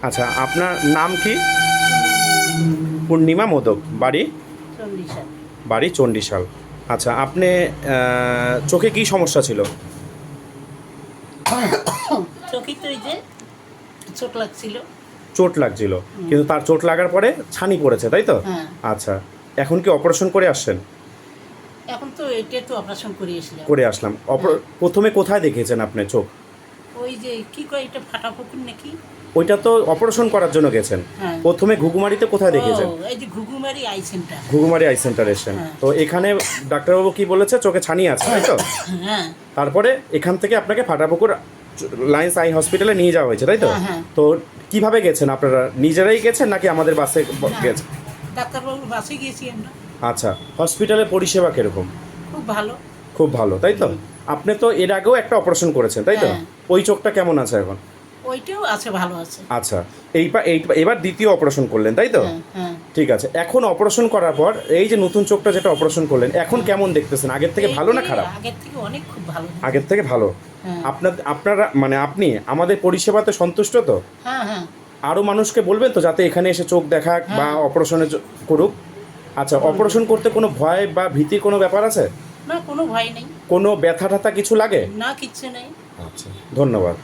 আচ্ছা, আপনার নাম কি? পূর্ণিমা মোদক, বাড়ি? চল্লিশা। বাড়ি চণ্ডীশাল। আচ্ছা, আপনি চোখে কি সমস্যা ছিল? চোখে তো এই যে চোট লাগছিল। চোট লাগছিল, কিন্তু তার চোট লাগার পরে ছানি পড়েছে, তাই তো? হ্যাঁ। আচ্ছা, এখন কি অপারেশন করে আসছেন? এখন তো এটা তো অপারেশন করিয়েছিলাম। করে আসলাম। প্রথমে কোথায় দেখিয়েছেন আপনি চোখ? ওই যে কি কয় এটা ফাটা পুকুর নাকি? ওইটা তো অপারেশন করার জন্য গেছেন। হ্যাঁ। প্রথমে ঘুঘুমারিতে কোথায় দেখিয়েছেন? ও, এই যে Ghughumari I centre. Ghughumari I centre এসেছেন। হ্যাঁ। তো এখানে ডাক্তারবাবু কি বলেছে? চোখে ছানি আছে, তাই তো? হ্যাঁ তারপরে এখান থেকে আপনাকে ফাটাপুকুর লায়েন্স আই হসপিটালে নিয়ে যাওয়া হয়েছে, তাই তো? হ্যাঁ, হ্যাঁ। তো কিভাবে গেছেন আপনারা? নিজেরাই গেছেন নাকি আমাদের বাসে গেছেন? ডাক্তারবাবুর বাসে গিয়েছি আমরা। আচ্ছা, হসপিটালের পরিষেবা কিরকম? খুব ভালো। খুব ভালো, তাই তো? আপনি তো এর আগেও একটা অপারেশন করেছেন, তাই তো? হ্যাঁ। ওই চোখটা কেমন আছে এখন? ওইটাও আছে, ভালো আছে। আচ্ছা, এবার দ্বিতীয় অপারেশন করলেন, তাই তো? হ্যাঁ, হ্যাঁ। ঠিক আছে, এখন অপারেশন করার পর এই যে নতুন চোখটা যেটা অপারেশন করলেন, এখন কেমন দেখতেছেন? আগের থেকে ভালো না খারাপ? আগের থেকে অনেক খুব ভালো। আগের থেকে ভালো। হ্যাঁ। আপনারা মানে আপনি আমাদের পরিষেবাতে সন্তুষ্ট তো? হ্যাঁ, হ্যাঁ। আরও মানুষকে বলবেন তো যাতে এখানে এসে চোখ দেখাক বা অপারেশনে করুক? আচ্ছা, অপারেশন করতে কোনো ভয় বা ভীতির কোনো ব্যাপার আছে? না, কোনো ভয় নেই। কোনো ব্যথা ট্যাথা কিছু লাগে? না, কিচ্ছু নেই। আচ্ছা, ধন্যবাদ।